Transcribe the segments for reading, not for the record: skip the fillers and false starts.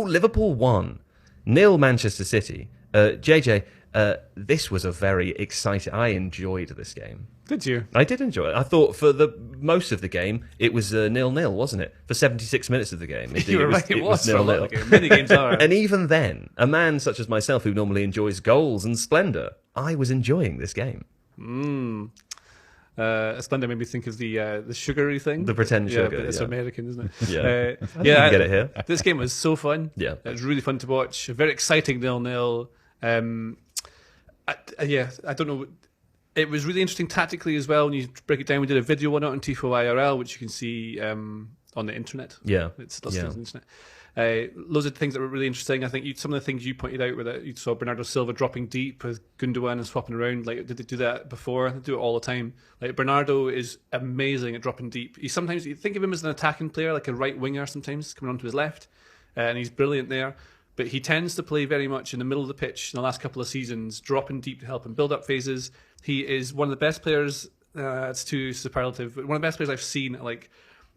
Liverpool won. 0 Manchester City. JJ, this was a very exciting... I enjoyed this game. Did you? I did enjoy it. I thought for the most of the game, it was 0-0, wasn't it? For 76 minutes of the game. Indeed, You were right, it was 0-0. Many games are. And even then, a man such as myself who normally enjoys goals and splendour, I was enjoying this game. Splendor made me think of the sugary thing. The pretend sugar. But it's American, isn't it? Yeah. I get it here. This game was so fun. Yeah. It was really fun to watch. Very exciting 0-0. I don't know. It was really interesting tactically as well. When you break it down, we did a video on it on Tifo IRL, which you can see on the internet. Yeah. It's lots of things on the internet. Loads of things that were really interesting. I think some of the things you pointed out were that you saw Bernardo Silva dropping deep with Gundogan and swapping around. Like, did they do that before? They do it all the time. Like, Bernardo is amazing at dropping deep. You think of him as an attacking player, like a right winger sometimes, coming onto his left, and he's brilliant there. But he tends to play very much in the middle of the pitch in the last couple of seasons, dropping deep to help him build up phases. He is one of the best players, it's too superlative, but one of the best players I've seen at, like,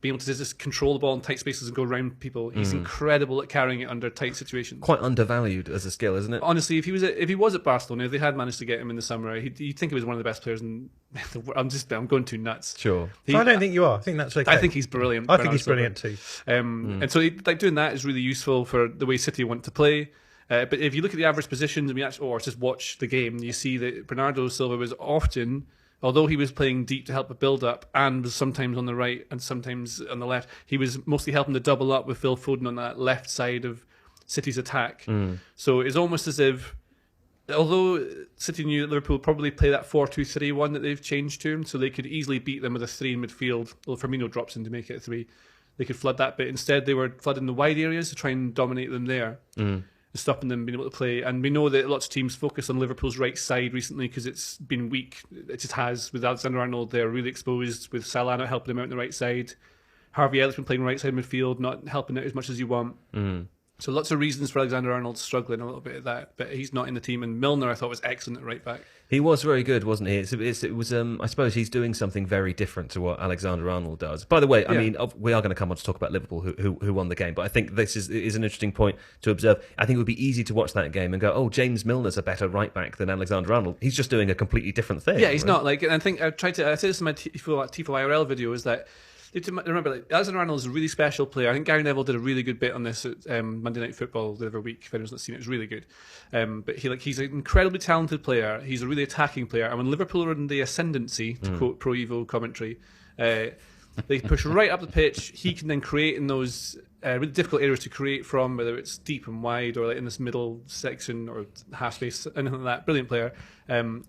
being able to just control the ball in tight spaces and go around people. He's incredible at carrying it under tight situations. Quite undervalued as a skill, isn't it? Honestly, if he was at Barcelona, if they had managed to get him in the summer, you'd think he was one of the best players in the world. I'm going too nuts. Sure. I don't think you are. I think that's okay. I think he's brilliant. I think he's brilliant too. And so doing that is really useful for the way City want to play. But if you look at the average positions, or just watch the game, you see that Bernardo Silva was often, although he was playing deep to help a build up and was sometimes on the right and sometimes on the left, he was mostly helping to double up with Phil Foden on that left side of City's attack. So it's almost as if, although City knew that Liverpool probably play that 4-2-3-1 that they've changed to, so they could easily beat them with a 3 in midfield. Well, Firmino drops in to make it a 3. They could flood that bit. Instead, they were flooding the wide areas to try and dominate them there. Stopping them being able to play. And we know that lots of teams focus on Liverpool's right side recently because it's been weak. It just has, with AlexanderArnold there, really exposed, with Salah not helping him out on the right side. Harvey Elliott's been playing right side midfield, not helping out as much as you want. So lots of reasons for AlexanderArnold struggling a little bit at that, but he's not in the team. And Milner, I thought, was excellent at right back. He was very good, wasn't he? It was. I suppose he's doing something very different to what Alexander-Arnold does. By the way, I mean, we are going to come on to talk about Liverpool, who won the game. But I think this is an interesting point to observe. I think it would be easy to watch that game and go, "Oh, James Milner's a better right back than Alexander-Arnold." He's just doing a completely different thing. Yeah, he's not like. And I think I said this in my Tifo IRL video, is that. Remember, like, Alexander-Arnold is a really special player. I think Gary Neville did a really good bit on this at Monday Night Football the other week. If anyone's not seen it, it was really good. But he's an incredibly talented player. He's a really attacking player. And when Liverpool are in the ascendancy, to quote Pro Evo commentary, they push right up the pitch. He can then create in those really difficult areas to create from, whether it's deep and wide or like in this middle section or half space, anything like that. Brilliant player.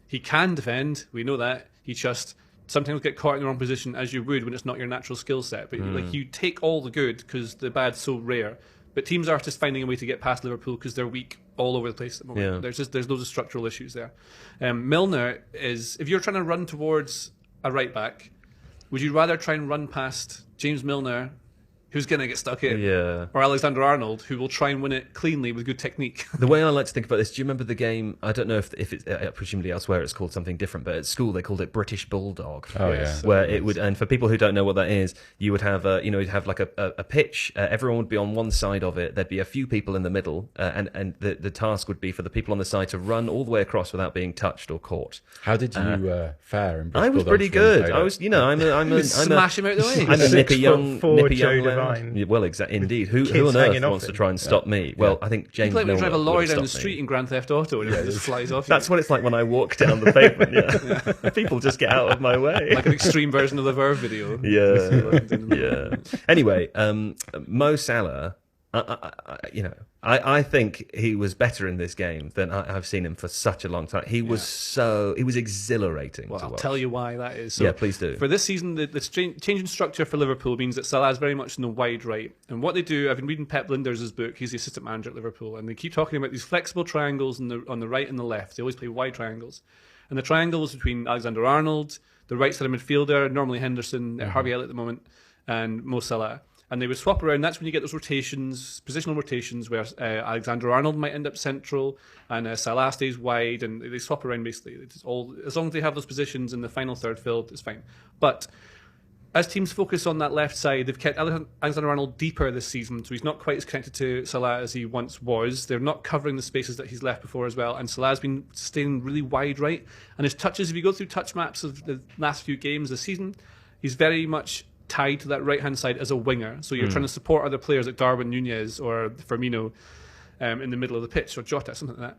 He can defend. We know that. He just sometimes get caught in the wrong position, as you would when it's not your natural skill set. But like, you take all the good because the bad's so rare. But teams are just finding a way to get past Liverpool because they're weak all over the place at the moment. Yeah. There's loads of structural issues there. Milner is, if you're trying to run towards a right back, would you rather try and run past James Milner, who's going to get stuck in, or Alexander-Arnold, who will try and win it cleanly with good technique? The way I like to think about this, do you remember the game? I don't know if it's presumably elsewhere it's called something different, but at school they called it British Bulldog. Oh yeah, where it would, and for people who don't know what that is, you would have you'd have like a pitch. Everyone would be on one side of it. There'd be a few people in the middle, and the task would be for the people on the side to run all the way across without being touched or caught. How did you fare in British I was Bulldogs pretty good. I was, I'm smash him out the way. I'm a nippy young Joe lad. Devine. Well, indeed. Who Kids on hanging earth off wants to him. try and stop me? Well, I think James It's like when you Milner drive a lorry would have down the stopped street me. in Grand Theft Auto and it just flies off you. That's what it's like when I walk down the pavement. Yeah, people just get out of my way. Like an extreme version of the Verve video. Yeah. Anyway, Mo Salah, I think he was better in this game than I've seen him for such a long time. He was exhilarating Well, to I'll watch. tell you why that is. So Yeah, please do. For this season, the change in structure for Liverpool means that Salah is very much in the wide right. And what they do, I've been reading Pep Linders' book. He's the assistant manager at Liverpool, and they keep talking about these flexible triangles on the right and the left. They always play wide triangles. And the triangles between Alexander-Arnold, the right side of midfielder, normally Henderson, Harvey Elliott at the moment, and Mo Salah. And they would swap around. That's when you get those rotations, positional rotations, where Alexander-Arnold might end up central and Salah stays wide, and they swap around basically. It's all, as long as they have those positions in the final third filled, it's fine. But as teams focus on that left side, they've kept Alexander-Arnold deeper this season, so he's not quite as connected to Salah as he once was. They're not covering the spaces that he's left before as well, and Salah's been staying really wide right. And his touches, if you go through touch maps of the last few games this season, he's very much tied to that right-hand side as a winger. So you're trying to support other players like Darwin Núñez or Firmino in the middle of the pitch, or Jota, something like that.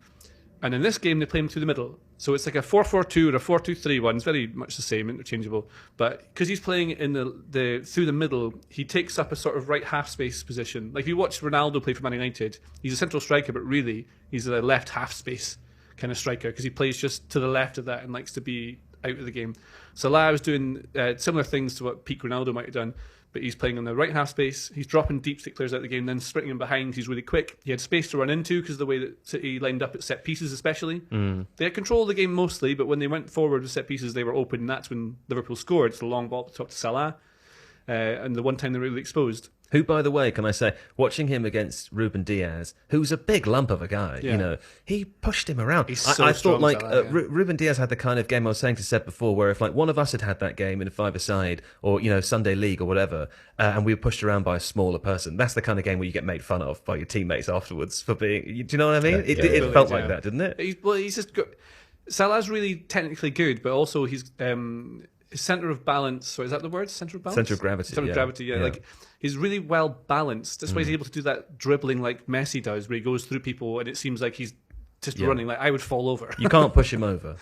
And in this game, they play him through the middle. So it's like a 4-4-2 or a 4-2-3 one. It's very much the same, interchangeable. But because he's playing in the through the middle, he takes up a sort of right half space position. Like if you watch Ronaldo play for Man United, he's a central striker, but really he's a left half space kind of striker because he plays just to the left of that and likes to be out of the game. Salah was doing similar things to what peak Ronaldo might have done, but he's playing on the right half space. He's dropping deep stick players out of the game, then sprinting him behind. He's really quick. He had space to run into because of the way that City lined up at set pieces, especially. They had control of the game mostly, but when they went forward with set pieces, they were open. And that's when Liverpool scored. It's the long ball to top to Salah, and the one time they were really exposed. Who, by the way, can I say, watching him against Ruben Diaz, who's a big lump of a guy, you know, he pushed him around. He's so I strong, thought, like, Salah, yeah. Ruben Diaz had the kind of game I was saying to Seb before, where if, like, one of us had that game in a five-a-side or, you know, Sunday League or whatever, and we were pushed around by a smaller person, that's the kind of game where you get made fun of by your teammates afterwards for being... Do you know what I mean? It felt like that, didn't it? He's just got... Salah's really technically good, but also he's... his centre of balance, so is that the word? Centre of balance? Centre of gravity. Centre of gravity, yeah. Like he's really well balanced. That's why he's able to do that dribbling like Messi does, where he goes through people and it seems like he's just running. Like I would fall over. You can't push him over.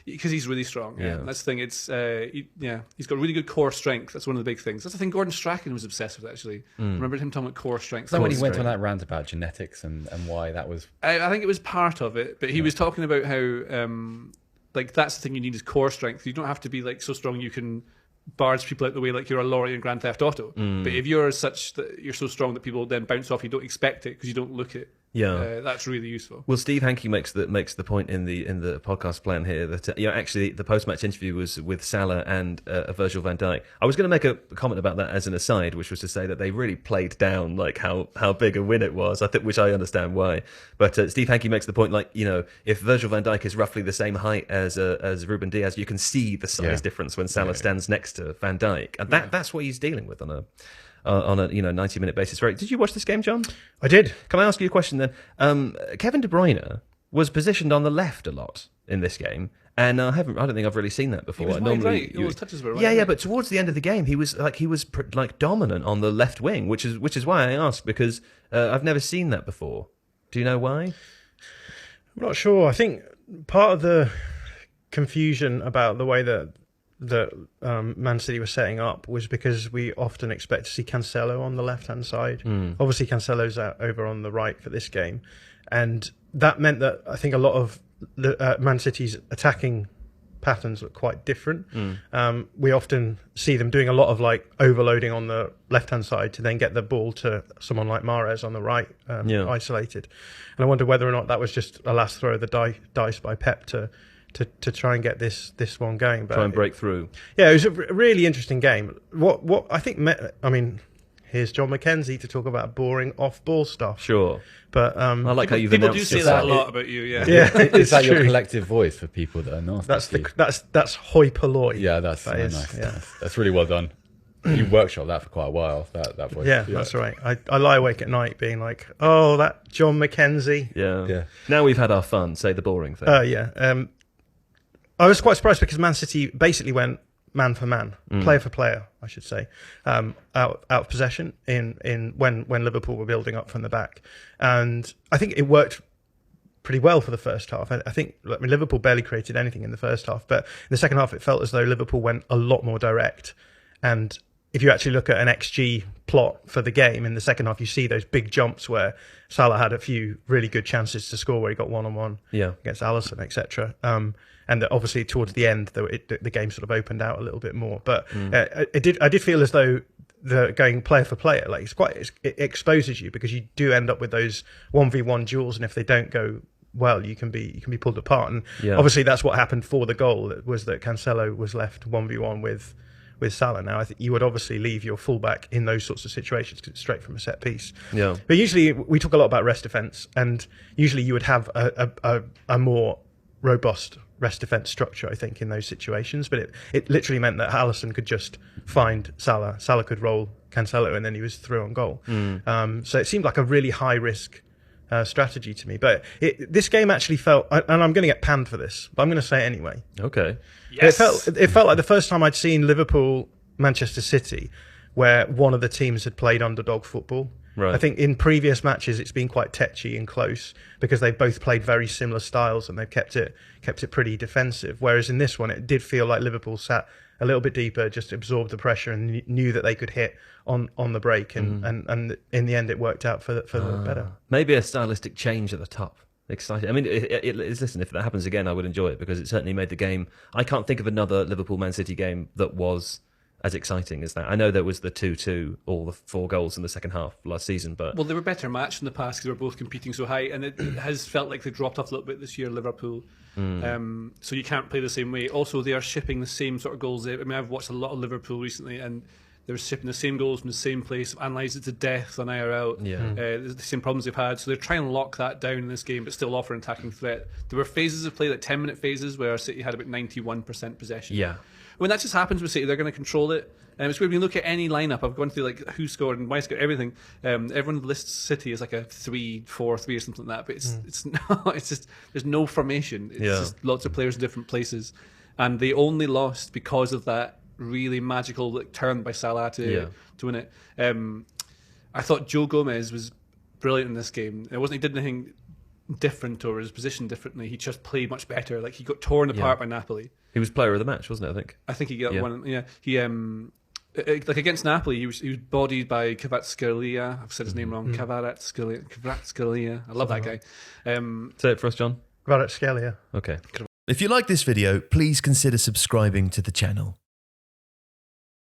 Because he's really strong. Yeah. That's the thing. It's he's got really good core strength. That's one of the big things. That's the thing Gordon Strachan was obsessed with, actually. Remember him talking about core strength? So when he went on that rant about genetics and why that was... I think it was part of it, but he was talking about how... like that's the thing you need is core strength. You don't have to be like so strong you can barge people out the way like you're a lorry in Grand Theft Auto. But if you're such that you're so strong that people then bounce off, you don't expect it because you don't look it. That's really useful. Well, Steve Hankey makes the point in the podcast plan here that actually the post match interview was with Salah and Virgil van Dijk. I was going to make a comment about that as an aside, which was to say that they really played down like how big a win it was. I think, which I understand why. But Steve Hankey makes the point, like, you know, if Virgil van Dijk is roughly the same height as Ruben Diaz, you can see the size difference when Salah stands next to Van Dijk, and that's what he's dealing with on a 90-minute basis. Right? Did you watch this game, John? I did. Can I ask you a question then? Kevin De Bruyne was positioned on the left a lot in this game, and I don't think I've really seen that before. He was wide right. All his touches were right. Yeah, but towards the end of the game, he was dominant on the left wing, which is why I asked, because I've never seen that before. Do you know why? I'm not sure. I think part of the confusion about the way that Man City was setting up was because we often expect to see Cancelo on the left-hand side. Obviously, Cancelo's over on the right for this game. And that meant that I think a lot of Man City's attacking patterns look quite different. We often see them doing a lot of like overloading on the left-hand side to then get the ball to someone like Mahrez on the right, isolated. And I wonder whether or not that was just a last throw of the dice by Pep to try and get this one going. But try and break through. Yeah, it was a really interesting game. What I think, I mean, here's Jon Mackenzie to talk about boring off-ball stuff. Sure. But I like how you've people announced do say that a lot about you. Yeah. It's that true. your collective voice for people that are nasty? That's hoi polloi. Yeah, that's is, nice. yeah. That's really well done. You workshopped that for quite a while. That voice. Yeah, that's right. I lie awake at night being like, oh, that Jon Mackenzie. Yeah. Now we've had our fun. Say the boring thing. I was quite surprised because Man City basically went man for man, player for player, I should say, out of possession in when Liverpool were building up from the back, and I think it worked pretty well for the first half. I think Liverpool barely created anything in the first half, but in the second half it felt as though Liverpool went a lot more direct. And if you actually look at an XG plot for the game in the second half, you see those big jumps where Salah had a few really good chances to score, where he got one-on-one against Alisson, etc. And obviously towards the end, the game sort of opened out a little bit more. But I did feel as though the going player for player, like it exposes you, because you do end up with those 1v1 duels, and if they don't go well, you can be pulled apart. And obviously that's what happened for the goal, was that Cancelo was left 1v1 with Salah. Now, I think you would obviously leave your fullback in those sorts of situations straight from a set piece. Yeah. But usually we talk a lot about rest defence, and usually you would have a more robust rest defence structure, I think, in those situations. But it literally meant that Alisson could just find Salah. Salah could roll Cancelo, and then he was through on goal. So it seemed like a really high risk strategy to me. But this game actually felt, and I'm going to get panned for this, but I'm going to say it anyway. Okay. Yes. It felt like the first time I'd seen Liverpool, Manchester City, where one of the teams had played underdog football. Right. I think in previous matches it's been quite tetchy and close because they've both played very similar styles and they've kept it pretty defensive. Whereas in this one it did feel like Liverpool sat a little bit deeper, just absorbed the pressure and knew that they could hit on the break, and in the end it worked out for the better. Maybe a stylistic change at the top. Exciting. I mean, listen, if that happens again, I would enjoy it because it certainly made the game. I can't think of another Liverpool-Man City game that was as exciting as that. I know there was the 2-2, all the 4 goals in the second half last season, but Well, they were better matched in the past because they were both competing so high, and it has felt like they dropped off a little bit this year, Liverpool. So you can't play the same way. Also, they are shipping the same sort of goals. I mean, I've watched a lot of Liverpool recently, and they're shipping the same goals from the same place, analysed it to death on IRL. The same problems they've had. So they're trying to lock that down in this game, but still offer an attacking threat. There were phases of play, like 10-minute phases, where City had about 91% possession. yeah. When that just happens with City, they're going to control it. It's weird when you look at any lineup. I've gone through like who scored and why scored, everything. Everyone lists City as like a 3-4-3 or something like that, but it's not. It's just there's no formation. It's just lots of players in different places, and they only lost because of that really magical turn by Salah to win it. I thought Joe Gomez was brilliant in this game. He did anything different or his position differently. He just played much better. Like he got torn apart by Napoli. He was player of the match, wasn't it? I think he got one. Yeah, he like against Napoli, he was bodied by Kvaratskhelia. I've said his name wrong. Kvaratskhelia. I love that guy. Say it for us, John. Kvaratskhelia. Okay. If you like this video, please consider subscribing to the channel.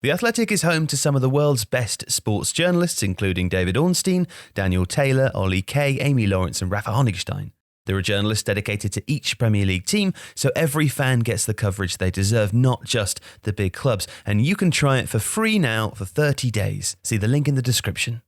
The Athletic is home to some of the world's best sports journalists, including David Ornstein, Daniel Taylor, Ollie Kay, Amy Lawrence and Rafa Honigstein. There are journalists dedicated to each Premier League team, so every fan gets the coverage they deserve, not just the big clubs. And you can try it for free now for 30 days. See the link in the description.